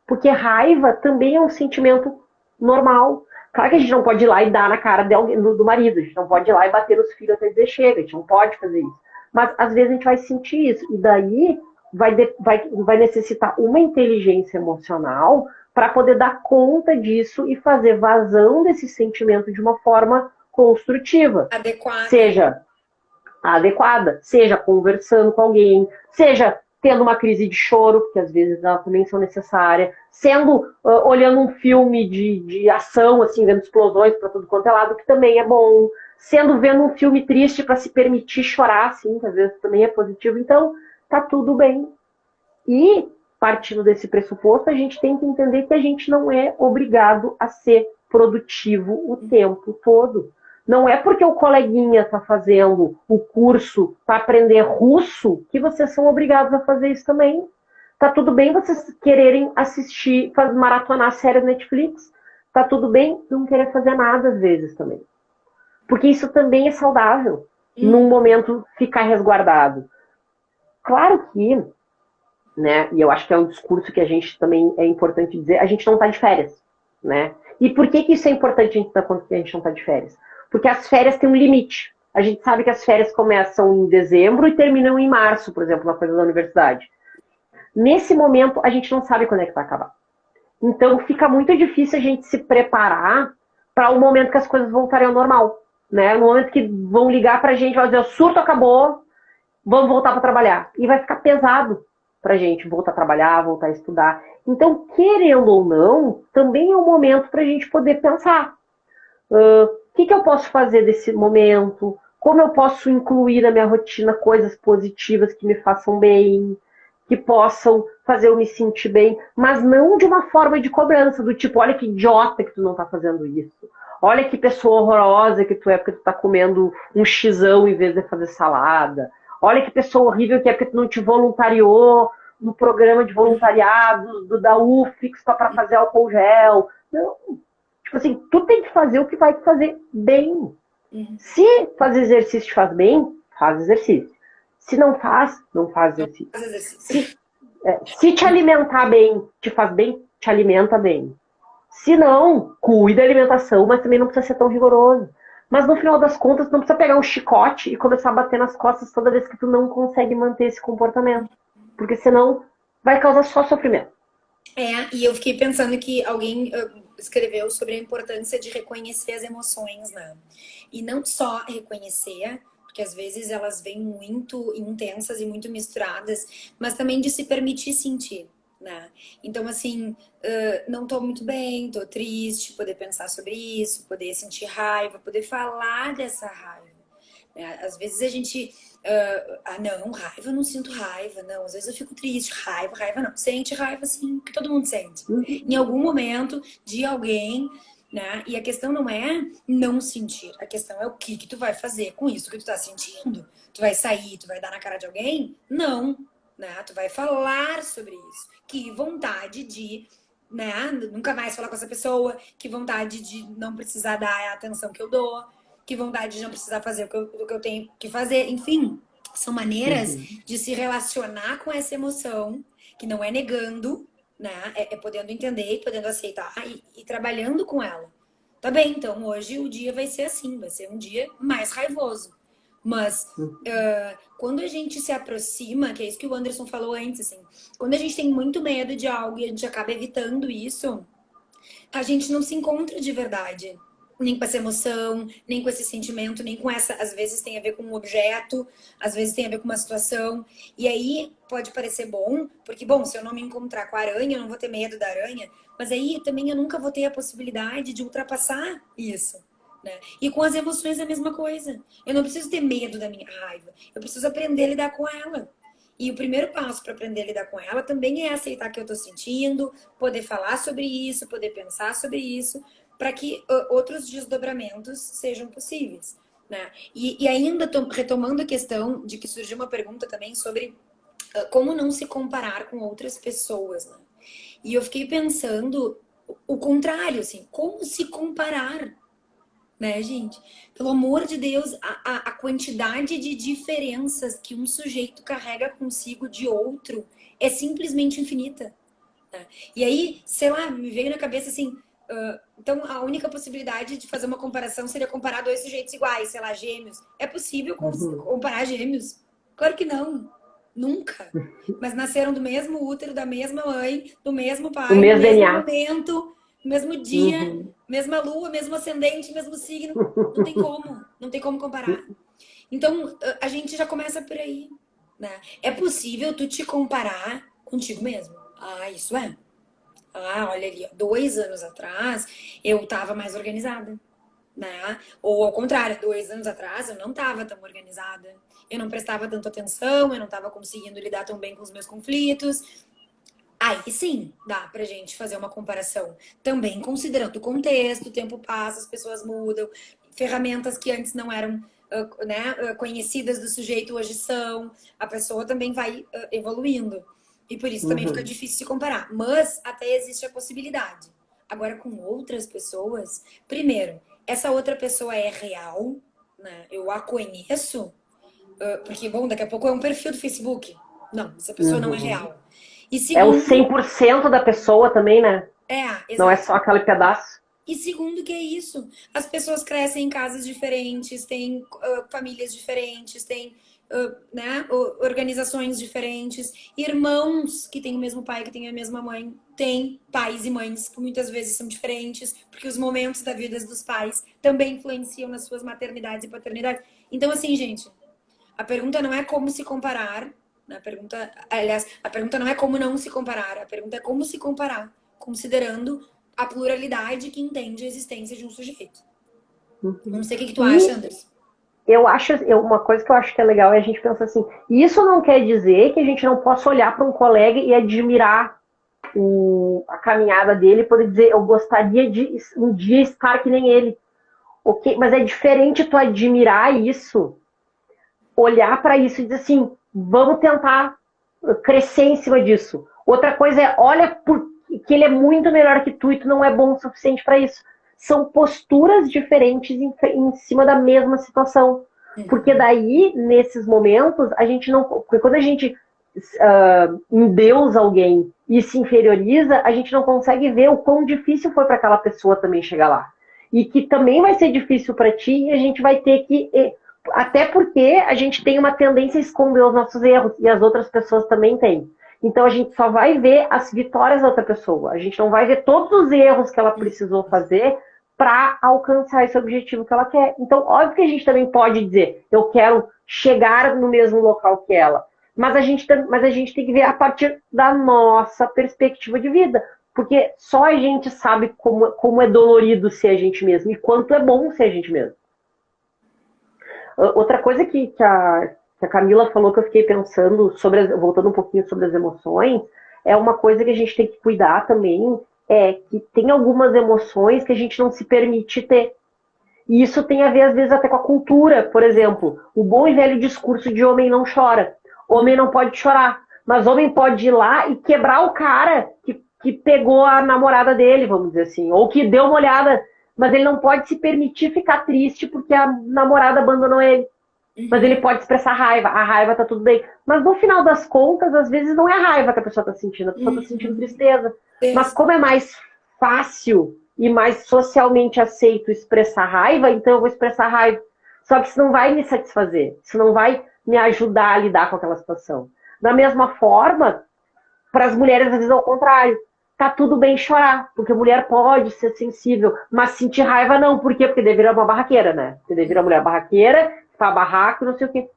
Porque raiva também é um sentimento normal. Claro que a gente não pode ir lá e dar na cara do marido. A gente não pode ir lá e bater nos filhos até dizer chega. A gente não pode fazer isso. Mas às vezes a gente vai sentir isso. E daí vai necessitar uma inteligência emocional para poder dar conta disso e fazer vazão desse sentimento de uma forma construtiva. Seja conversando com alguém, seja tendo uma crise de choro, porque às vezes elas também são necessárias, olhando um filme de ação, assim, vendo explosões para tudo quanto é lado, que também é bom, vendo um filme triste para se permitir chorar, assim, que às vezes também é positivo. Então, tá tudo bem. E, partindo desse pressuposto, a gente tem que entender que a gente não é obrigado a ser produtivo o tempo todo. Não é porque o coleguinha está fazendo o curso para aprender russo que vocês são obrigados a fazer isso também. Tá tudo bem vocês quererem maratonar a série Netflix. Tá tudo bem não querer fazer nada às vezes também. Porque isso também é saudável, num momento ficar resguardado. Claro que, né, e eu acho que é um discurso que a gente também é importante dizer, a gente não está de férias, né? E por que isso é importante a gente dar conta que a gente não está de férias? Porque as férias têm um limite. A gente sabe que as férias começam em dezembro e terminam em março, por exemplo, na coisa da universidade. Nesse momento, a gente não sabe quando é que vai acabar. Então, fica muito difícil a gente se preparar para o momento que as coisas voltarem ao normal, né? No momento que vão ligar pra gente, vão dizer, o surto acabou, vamos voltar para trabalhar. E vai ficar pesado pra gente voltar a trabalhar, voltar a estudar. Então, querendo ou não, também é um momento pra gente poder pensar. O que eu posso fazer desse momento? Como eu posso incluir na minha rotina coisas positivas que me façam bem, que possam fazer eu me sentir bem, mas não de uma forma de cobrança, do tipo, olha que idiota que tu não tá fazendo isso. Olha que pessoa horrorosa que tu é porque tu tá comendo um xizão em vez de fazer salada. Olha que pessoa horrível que é porque tu não te voluntariou no programa de voluntariado da UFIX para fazer álcool gel. Não. Tipo assim, tu tem que fazer o que vai te fazer bem. Se fazer exercício te faz bem, faz exercício. Se não faz, não faz exercício. Se te alimentar bem te faz bem, te alimenta bem. Se não, cuida da alimentação, mas também não precisa ser tão rigoroso. Mas no final das contas, não precisa pegar um chicote e começar a bater nas costas toda vez que tu não consegue manter esse comportamento. Porque senão vai causar só sofrimento. E eu fiquei pensando que alguém escreveu sobre a importância de reconhecer as emoções, né? E não só reconhecer, porque às vezes elas vêm muito intensas e muito misturadas, mas também de se permitir sentir, né? Então, assim, não tô muito bem, tô triste, poder pensar sobre isso, poder sentir raiva, poder falar dessa raiva. Né? Às vezes a gente... não, raiva, eu não sinto raiva, não. Às vezes eu fico triste, raiva não. Sente raiva, sim, que todo mundo sente. Em algum momento de alguém, né? E a questão não é não sentir, a questão é o que tu vai fazer com isso que tu tá sentindo. Tu vai sair, tu vai dar na cara de alguém? Não, né? Tu vai falar sobre isso. Que vontade de, né? Nunca mais falar com essa pessoa, que vontade de não precisar dar a atenção que eu dou. Que vontade de não precisar fazer o que eu tenho que fazer. Enfim, são maneiras de se relacionar com essa emoção, que não é negando, né? É podendo entender e podendo aceitar e trabalhando com ela. Tá bem, então hoje o dia vai ser assim, vai ser um dia mais raivoso. Mas quando a gente se aproxima, que é isso que o Anderson falou antes, assim, quando a gente tem muito medo de algo e a gente acaba evitando isso, a gente não se encontra de verdade. Nem com essa emoção, nem com esse sentimento, nem com essa... Às vezes tem a ver com um objeto, às vezes tem a ver com uma situação. E aí pode parecer bom, porque, bom, se eu não me encontrar com a aranha, eu não vou ter medo da aranha. Mas aí também eu nunca vou ter a possibilidade de ultrapassar isso. Né? E com as emoções é a mesma coisa. Eu não preciso ter medo da minha raiva. Eu preciso aprender a lidar com ela. E o primeiro passo para aprender a lidar com ela também é aceitar que eu estou sentindo, poder falar sobre isso, poder pensar sobre isso, para que outros desdobramentos sejam possíveis. Né? E ainda retomando a questão de que surgiu uma pergunta também sobre como não se comparar com outras pessoas. Né? E eu fiquei pensando o contrário, assim, como se comparar? Né, gente? Pelo amor de Deus, a quantidade de diferenças que um sujeito carrega consigo de outro é simplesmente infinita. Né? E aí, sei lá, me veio na cabeça assim, então a única possibilidade de fazer uma comparação seria comparar dois sujeitos iguais, sei lá, gêmeos. É possível comparar gêmeos? Claro que não. Nunca. Mas nasceram do mesmo útero, da mesma mãe, do mesmo pai, no mesmo DNA. momento, no mesmo dia, mesma lua, mesmo ascendente, mesmo signo. Não tem como. Não tem como comparar. Então, a gente já começa por aí. Né? É possível tu te comparar contigo mesmo. Isso é. Olha ali, 2 anos atrás eu tava mais organizada. Né? Ou ao contrário, 2 anos atrás eu não tava tão organizada. Eu não prestava tanta atenção, eu não tava conseguindo lidar tão bem com os meus conflitos. Aí sim, dá pra gente fazer uma comparação. Também considerando o contexto, o tempo passa, as pessoas mudam, ferramentas que antes não eram conhecidas do sujeito hoje são, a pessoa também vai evoluindo. E por isso também fica difícil se comparar. Mas até existe a possibilidade. Agora, com outras pessoas, primeiro, essa outra pessoa é real, né? Eu a conheço, porque, bom, daqui a pouco é um perfil do Facebook. Não, essa pessoa não é Uhum. real. E É o segundo, 100% da pessoa também, né? Não é exato. só aquele pedaço. E segundo, que é isso? As pessoas crescem em casas diferentes, têm famílias diferentes, têm né, organizações diferentes, irmãos que têm o mesmo pai, que têm a mesma mãe, têm pais e mães que muitas vezes são diferentes, porque os momentos da vida dos pais também influenciam nas suas maternidades e paternidades. Então, assim, gente, a pergunta não é como se comparar, né? A pergunta não é como não se comparar, a pergunta é como se comparar, considerando a pluralidade que entende a existência de um sujeito. Não sei o que tu acha, E Anderson. eu acho, uma coisa que eu acho que é legal é a gente pensar assim, isso não quer dizer que a gente não possa olhar para um colega e admirar a caminhada dele e poder dizer, eu gostaria de um dia estar que nem ele. Okay? Mas é diferente tu admirar isso, olhar para isso e dizer assim, vamos tentar crescer em cima disso. Outra coisa é, olha que ele é muito melhor que tu e tu não é bom o suficiente para isso. São posturas diferentes em cima da mesma situação. Porque daí, nesses momentos, a gente não... Porque quando a gente endeusa alguém e se inferioriza, a gente não consegue ver o quão difícil foi para aquela pessoa também chegar lá. E que também vai ser difícil para ti e a gente vai ter que... Até porque a gente tem uma tendência a esconder os nossos erros e as outras pessoas também têm. Então a gente só vai ver as vitórias da outra pessoa. A gente não vai ver todos os erros que ela precisou fazer para alcançar esse objetivo que ela quer. Então, óbvio que a gente também pode dizer, eu quero chegar no mesmo local que ela. Mas a gente tem que ver a partir da nossa perspectiva de vida. Porque só a gente sabe como é dolorido ser a gente mesmo e quanto é bom ser a gente mesmo. Outra coisa que a Camila falou que eu fiquei pensando, voltando um pouquinho sobre as emoções, é uma coisa que a gente tem que cuidar também, é que tem algumas emoções que a gente não se permite ter. E isso tem a ver, às vezes, até com a cultura. Por exemplo, o bom e velho discurso de homem não chora. Homem não pode chorar. Mas homem pode ir lá e quebrar o cara que pegou a namorada dele, vamos dizer assim. Ou que deu uma olhada. Mas ele não pode se permitir ficar triste porque a namorada abandonou ele. Mas ele pode expressar raiva. A raiva tá tudo bem. Mas no final das contas, às vezes não é a raiva que a pessoa tá sentindo. A pessoa tá sentindo tristeza. Mas como é mais fácil e mais socialmente aceito expressar raiva, então eu vou expressar raiva. Só que isso não vai me satisfazer. Isso não vai me ajudar a lidar com aquela situação. Da mesma forma, para as mulheres, às vezes, é o contrário. Tá tudo bem chorar, porque a mulher pode ser sensível, mas sentir raiva não. Por quê? Porque deveria uma barraqueira, né? Porque deveria uma mulher barraqueira, faz barraco, não sei o quê.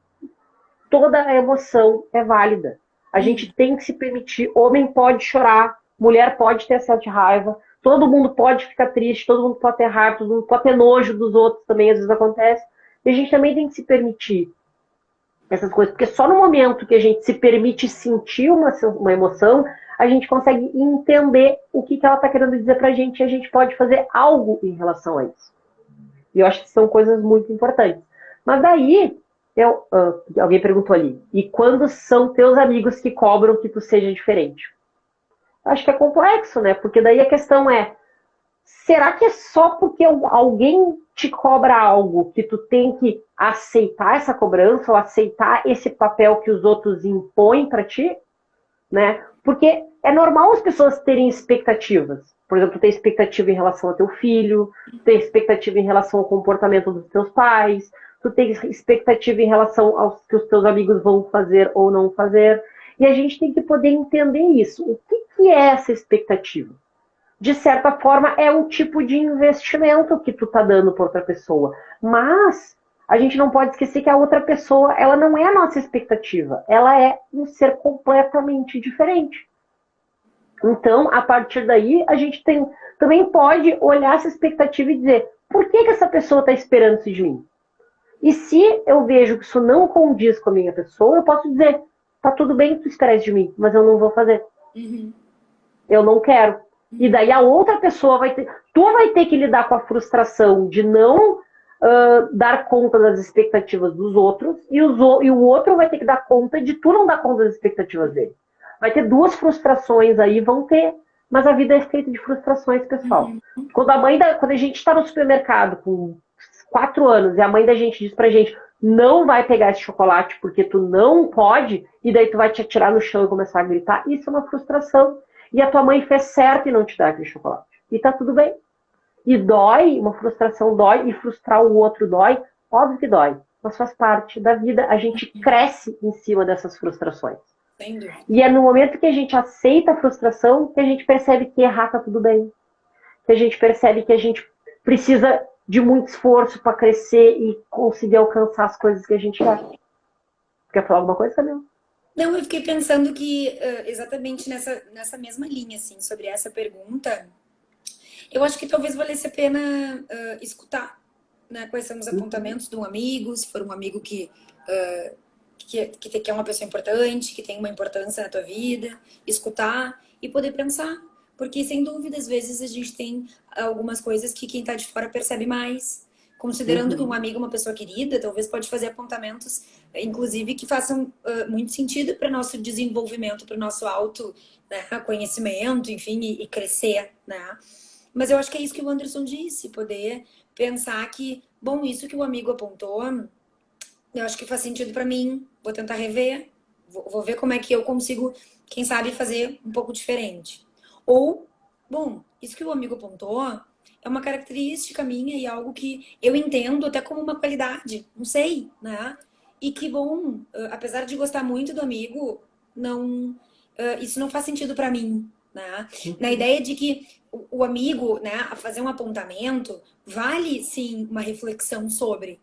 Toda a emoção é válida. A gente tem que se permitir. Homem pode chorar, mulher pode ter acesso de raiva, todo mundo pode ficar triste, todo mundo pode ter raiva, todo mundo pode ter nojo dos outros também, às vezes acontece. E a gente também tem que se permitir essas coisas, porque só no momento que a gente se permite sentir uma emoção, a gente consegue entender o que ela está querendo dizer pra gente e a gente pode fazer algo em relação a isso. E eu acho que são coisas muito importantes. Mas daí, alguém perguntou ali, e quando são teus amigos que cobram que tu seja diferente? Acho que é complexo, né? Porque daí a questão é, será que é só porque alguém te cobra algo que tu tem que aceitar essa cobrança ou aceitar esse papel que os outros impõem para ti? Né? Porque é normal as pessoas terem expectativas. Por exemplo, tu tem expectativa em relação ao teu filho, tu tem expectativa em relação ao comportamento dos teus pais, tu tem expectativa em relação aos que os teus amigos vão fazer ou não fazer. E a gente tem que poder entender isso. O que é essa expectativa? De certa forma, é um tipo de investimento que tu tá dando para outra pessoa. Mas a gente não pode esquecer que a outra pessoa, ela não é a nossa expectativa. Ela é um ser completamente diferente. Então, a partir daí, a gente também pode olhar essa expectativa e dizer, por que essa pessoa está esperando isso de mim? E se eu vejo que isso não condiz com a minha pessoa, eu posso dizer, tá tudo bem tu esperar isso de mim, mas eu não vou fazer. Eu não quero. E daí a outra pessoa tu vai ter que lidar com a frustração de não dar conta das expectativas dos outros e o outro vai ter que dar conta de tu não dar conta das expectativas dele. Vai ter duas frustrações aí, vão ter. Mas a vida é feita de frustrações, pessoal. Quando a gente está no supermercado com 4 anos e a mãe da gente diz pra gente, não vai pegar esse chocolate porque tu não pode, e daí tu vai te atirar no chão e começar a gritar, isso é uma frustração. E a tua mãe fez certo em não te dar aquele chocolate. E tá tudo bem. E dói, uma frustração dói, e frustrar o outro dói, óbvio que dói. Mas faz parte da vida, a gente cresce em cima dessas frustrações. E é no momento que a gente aceita a frustração que a gente percebe que errar tá tudo bem. Que a gente percebe que a gente precisa de muito esforço para crescer e conseguir alcançar as coisas que a gente quer. Quer falar alguma coisa, Camila? Não, eu fiquei pensando que exatamente nessa mesma linha, assim, sobre essa pergunta, eu acho que talvez valesse a pena escutar, né, quais são os apontamentos de um amigo, se for um amigo que é uma pessoa importante, que tem uma importância na tua vida, escutar e poder pensar. Porque, sem dúvida, às vezes a gente tem algumas coisas que quem está de fora percebe mais. Considerando que um amigo é uma pessoa querida, talvez pode fazer apontamentos, inclusive, que façam muito sentido para o nosso desenvolvimento, para o nosso autoconhecimento, enfim, e crescer, né? Mas eu acho que é isso que o Anderson disse, poder pensar que, bom, isso que o amigo apontou, eu acho que faz sentido para mim, vou tentar rever, vou ver como é que eu consigo, quem sabe, fazer um pouco diferente. Ou, bom, isso que o amigo apontou é uma característica minha e algo que eu entendo até como uma qualidade, não sei, né? E que, bom, apesar de gostar muito do amigo, isso não faz sentido para mim, né? Na ideia de que o amigo, né, a fazer um apontamento, vale sim uma reflexão sobre,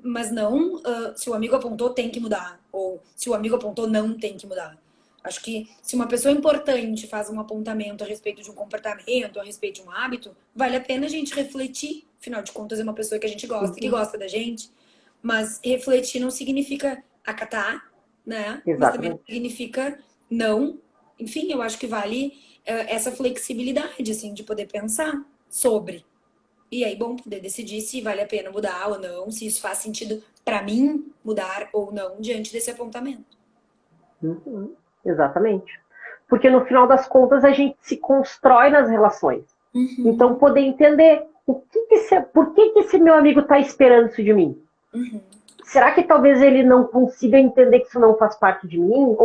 mas não se o amigo apontou tem que mudar, ou se o amigo apontou não tem que mudar. Acho que se uma pessoa importante faz um apontamento a respeito de um comportamento, a respeito de um hábito, vale a pena a gente refletir. Afinal de contas, é uma pessoa que a gente gosta, que gosta da gente. Mas refletir não significa acatar, né? Exatamente. Mas também não significa não. Enfim, eu acho que vale essa flexibilidade, assim, de poder pensar sobre. E aí, bom, poder decidir se vale a pena mudar ou não, se isso faz sentido para mim mudar ou não diante desse apontamento. Exatamente. Porque no final das contas a gente se constrói nas relações. Então poder entender por que esse meu amigo está esperando isso de mim. Será que talvez ele não consiga entender que isso não faz parte de mim?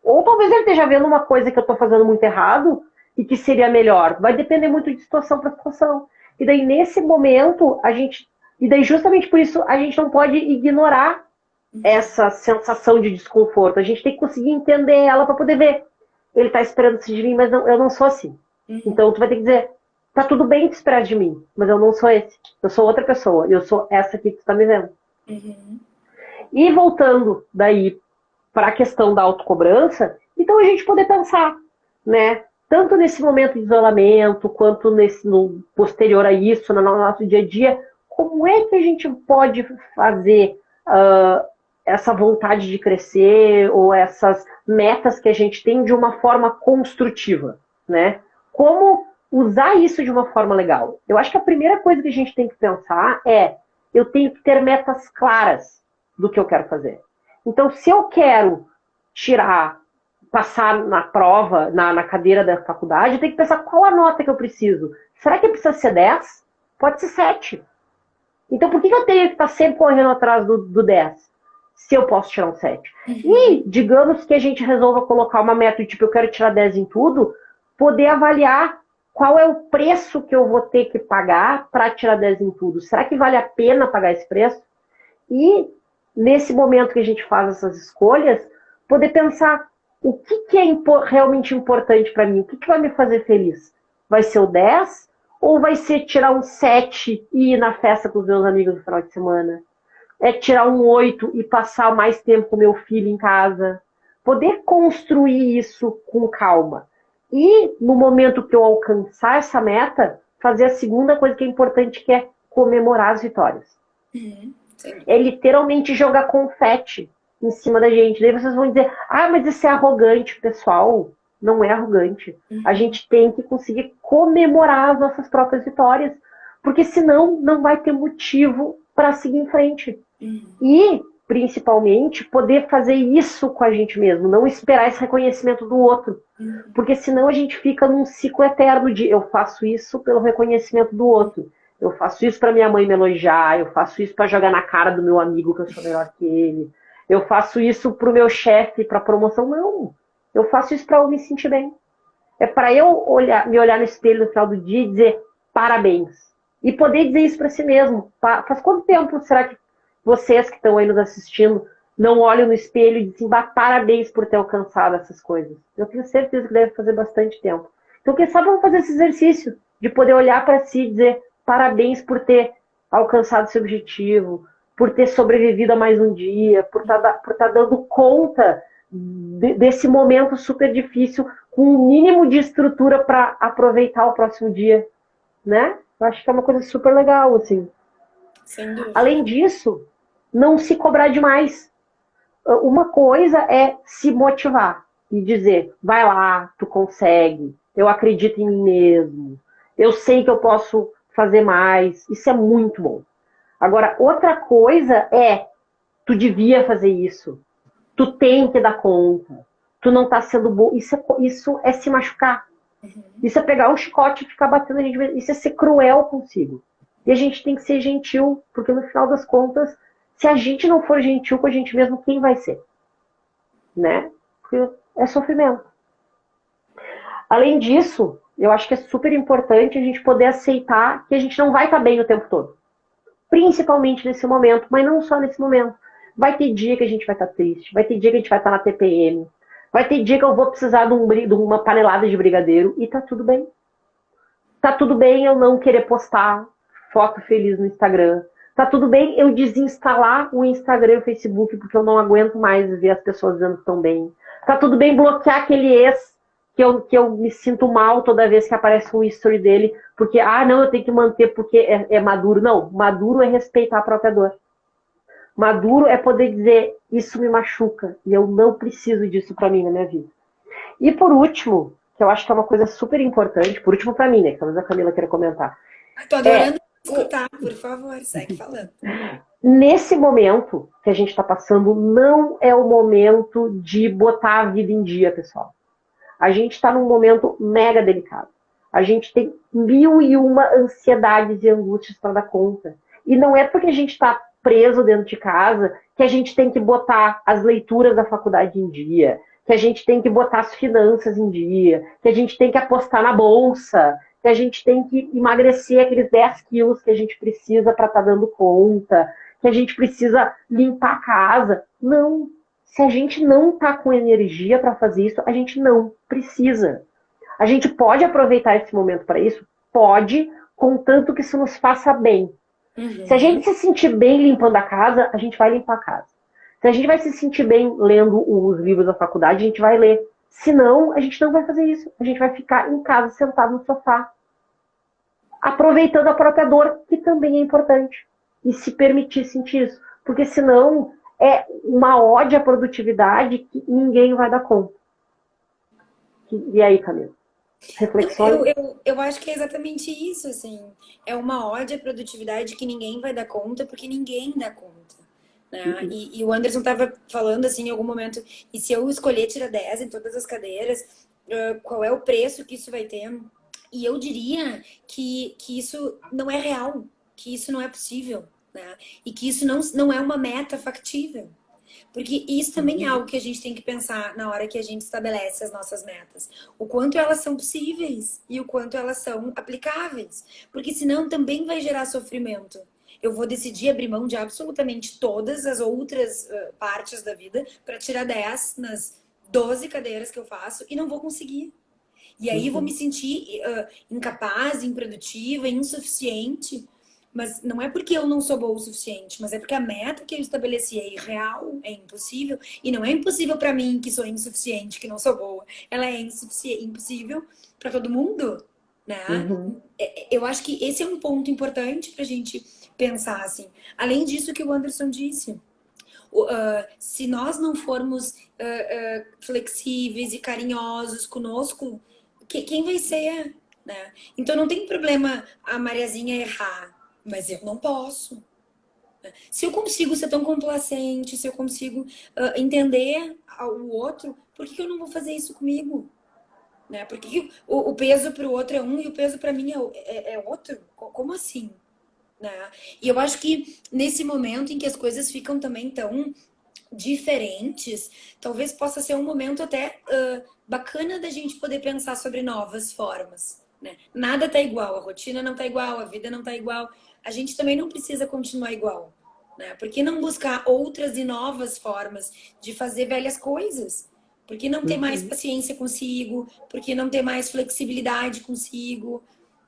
Ou talvez ele esteja vendo uma coisa que eu estou fazendo muito errado e que seria melhor. Vai depender muito de situação para situação. E daí nesse momento e daí justamente por isso a gente não pode ignorar essa sensação de desconforto. A gente tem que conseguir entender ela para poder ver. Ele tá esperando isso de mim, mas eu não sou assim. Então tu vai ter que dizer, tá tudo bem te esperar de mim, mas eu não sou esse. Eu sou outra pessoa. E eu sou essa aqui que tu tá me vendo. E voltando daí para a questão da autocobrança, então a gente poder pensar, né? Tanto nesse momento de isolamento, quanto no posterior a isso, no nosso dia a dia, como é que a gente pode fazer essa vontade de crescer ou essas metas que a gente tem de uma forma construtiva, né? Como usar isso de uma forma legal? Eu acho que a primeira coisa que a gente tem que pensar eu tenho que ter metas claras do que eu quero fazer. Então, se eu quero passar na prova, na cadeira da faculdade, eu tenho que pensar qual a nota que eu preciso. Será que precisa ser 10? Pode ser 7. Então, por que eu tenho que estar sempre correndo atrás do 10? Se eu posso tirar um 7. E, digamos que a gente resolva colocar uma meta, tipo, eu quero tirar 10 em tudo, poder avaliar qual é o preço que eu vou ter que pagar para tirar 10 em tudo. Será que vale a pena pagar esse preço? E, nesse momento que a gente faz essas escolhas, poder pensar o que é realmente importante para mim, o que vai me fazer feliz? Vai ser o 10? Ou vai ser tirar um 7 e ir na festa com os meus amigos no final de semana? É tirar um 8 e passar mais tempo com meu filho em casa. Poder construir isso com calma. E no momento que eu alcançar essa meta, fazer a segunda coisa que é importante, que é comemorar as vitórias. É literalmente jogar confete em cima da gente. Daí vocês vão dizer, mas isso é arrogante, pessoal. Não é arrogante. A gente tem que conseguir comemorar as nossas próprias vitórias. Porque senão não vai ter motivo para seguir em frente. E, principalmente, poder fazer isso com a gente mesmo, não esperar esse reconhecimento do outro. Porque senão a gente fica num ciclo eterno de eu faço isso pelo reconhecimento do outro. Eu faço isso para minha mãe me elogiar, eu faço isso para jogar na cara do meu amigo que eu sou melhor que ele. Eu faço isso pro meu chefe, para promoção. Não. Eu faço isso para eu me sentir bem. É para eu me olhar no espelho no final do dia e dizer parabéns. E poder dizer isso para si mesmo. Faz quanto tempo será que vocês que estão aí nos assistindo não olham no espelho e dizem parabéns por ter alcançado essas coisas? Eu tenho certeza que deve fazer bastante tempo. Então, quem sabe vamos fazer esse exercício de poder olhar para si e dizer parabéns por ter alcançado esse objetivo, por ter sobrevivido a mais um dia, por tá dando conta desse momento super difícil com o mínimo de estrutura para aproveitar o próximo dia, né? Eu acho que é uma coisa super legal, assim. Sem dúvida. Além disso, não se cobrar demais. Uma coisa é se motivar e dizer, vai lá, tu consegue, eu acredito em mim mesmo, eu sei que eu posso fazer mais, isso é muito bom. Agora, outra coisa é, tu devia fazer isso, tu tem que dar conta, tu não tá sendo bom, isso é se machucar. Isso é pegar um chicote e ficar batendo a gente, isso é ser cruel consigo. E a gente tem que ser gentil, porque no final das contas, se a gente não for gentil com a gente mesmo, quem vai ser? Né? Porque é sofrimento. Além disso, eu acho que é super importante a gente poder aceitar que a gente não vai estar bem o tempo todo. Principalmente nesse momento, mas não só nesse momento. Vai ter dia que a gente vai estar triste, vai ter dia que a gente vai estar na TPM, vai ter dia que eu vou precisar de uma panelada de brigadeiro e tá tudo bem. Tá tudo bem eu não querer postar foto feliz no Instagram. Tá tudo bem eu desinstalar o Instagram e o Facebook porque eu não aguento mais ver as pessoas dizendo que estão bem. Tá tudo bem bloquear aquele ex que eu me sinto mal toda vez que aparece um story dele, porque, não, eu tenho que manter porque é maduro. Não, maduro é respeitar a própria dor. Maduro é poder dizer, isso me machuca e eu não preciso disso pra mim na minha vida. E por último, que eu acho que é uma coisa super importante, por último pra mim, né, que talvez a Camila queira comentar. Tô adorando escutar, por favor, segue falando. Nesse momento que a gente está passando, não é o momento de botar a vida em dia, pessoal. A gente está num momento mega delicado. A gente tem 1001 ansiedades e angústias para dar conta. E não é porque a gente está preso dentro de casa que a gente tem que botar as leituras da faculdade em dia, que a gente tem que botar as finanças em dia, que a gente tem que apostar na bolsa, que a gente tem que emagrecer aqueles 10 quilos que a gente precisa para estar dando conta, que a gente precisa limpar a casa. Não. Se a gente não está com energia para fazer isso, a gente não precisa. A gente pode aproveitar esse momento para isso? Pode, contanto que isso nos faça bem. Se a gente se sentir bem limpando a casa, a gente vai limpar a casa. Se a gente vai se sentir bem lendo os livros da faculdade, a gente vai ler. Se não, a gente não vai fazer isso. A gente vai ficar em casa, sentado no sofá, aproveitando a própria dor, que também é importante. E se permitir sentir isso. Porque senão é uma ode à produtividade que ninguém vai dar conta. E aí, Camila? Reflexões? Eu acho que é exatamente isso, assim. É uma ode à produtividade que ninguém vai dar conta, porque ninguém dá conta. Né? E o Anderson estava falando, assim, em algum momento, e se eu escolher tirar 10 em todas as cadeiras, qual é o preço que isso vai ter? E eu diria que isso não é real, que isso não é possível, né? E que isso não é uma meta factível. Porque isso também é algo que a gente tem que pensar na hora que a gente estabelece as nossas metas. O quanto elas são possíveis e o quanto elas são aplicáveis. Porque senão também vai gerar sofrimento. Eu vou decidir abrir mão de absolutamente todas as outras partes da vida para tirar 10 nas 12 cadeiras que eu faço e não vou conseguir. E aí vou me sentir incapaz, improdutiva, insuficiente. Mas não é porque eu não sou boa o suficiente, mas é porque a meta que eu estabeleci é irreal, é impossível. E não é impossível para mim, que sou insuficiente, que não sou boa. Ela é impossível para todo mundo, né? Eu acho que esse é um ponto importante pra gente pensar, assim. Além disso que o Anderson disse. Se nós não formos flexíveis e carinhosos conosco, quem vai ser? Né? Então não tem problema a Mariazinha errar, mas eu não posso. Se eu consigo ser tão complacente, se eu consigo entender o outro, por que eu não vou fazer isso comigo? Né? Por que o peso para o outro é um e o peso para mim é outro? Como assim? Né? E eu acho que nesse momento em que as coisas ficam também tão diferentes, talvez possa ser um momento até bacana da gente poder pensar sobre novas formas. Né? Nada tá igual, a rotina não tá igual, a vida não tá igual. A gente também não precisa continuar igual. Né? Por que não buscar outras e novas formas de fazer velhas coisas? Por que não ter mais paciência consigo? Por que não ter mais flexibilidade consigo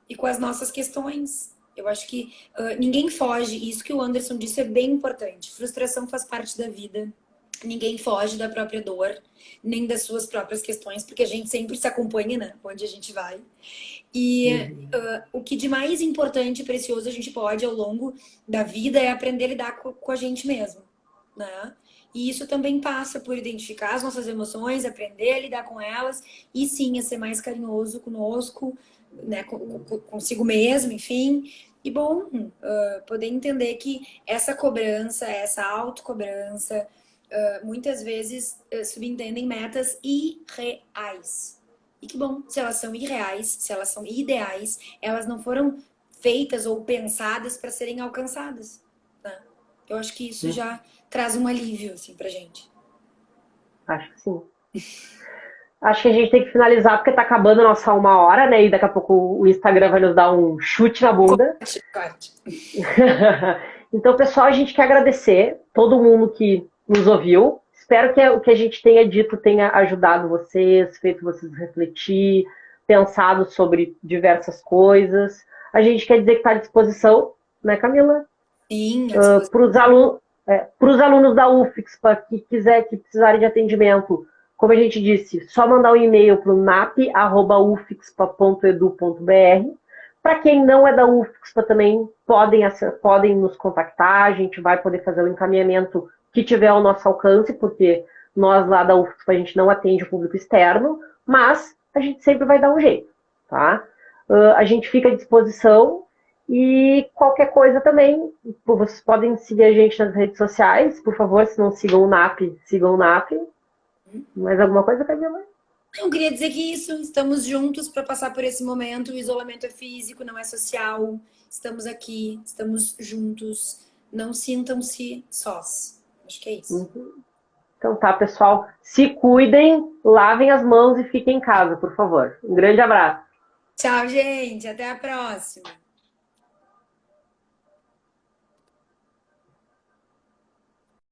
e com as nossas questões? Eu acho que ninguém foge. Isso que o Anderson disse é bem importante. Frustração faz parte da vida. Ninguém foge da própria dor, nem das suas próprias questões, porque a gente sempre se acompanha, né? Onde a gente vai. E o que de mais importante e precioso a gente pode ao longo da vida é aprender a lidar com a gente mesmo, né? E isso também passa por identificar as nossas emoções, aprender a lidar com elas e sim a ser mais carinhoso conosco, né? Consigo mesmo, enfim. E bom, poder entender que essa cobrança, essa autocobrança, muitas vezes subentendem metas irreais. E que bom, se elas são irreais, se elas são ideais, elas não foram feitas ou pensadas para serem alcançadas. Né? Eu acho que isso já traz um alívio assim, pra gente. Acho que sim. Acho que a gente tem que finalizar porque tá acabando a nossa 1 hora, né? E daqui a pouco o Instagram vai nos dar um chute na bunda. Corte. Então, pessoal, a gente quer agradecer todo mundo que nos ouviu. Espero que o que a gente tenha dito tenha ajudado vocês, feito vocês refletir, pensado sobre diversas coisas. A gente quer dizer que está à disposição, né, Camila? Sim, Para os alunos da UFIXPA que precisarem de atendimento, como a gente disse, só mandar um e-mail para o nap@ufixpa.edu.br. Para quem não é da UFIXPA também podem nos contactar, a gente vai poder fazer o encaminhamento que tiver ao nosso alcance, porque nós lá da UFIXPA a gente não atende o público externo, mas a gente sempre vai dar um jeito, tá? A gente fica à disposição e qualquer coisa também, vocês podem seguir a gente nas redes sociais, por favor, se não sigam o NAP, sigam o NAP. Mais alguma coisa, Camila? Eu queria dizer que isso, estamos juntos para passar por esse momento. O isolamento é físico, não é social. Estamos aqui, estamos juntos. Não sintam-se sós. Acho que é isso. Então tá, pessoal. Se cuidem, lavem as mãos e fiquem em casa, por favor. Um grande abraço. Tchau, gente. Até a próxima.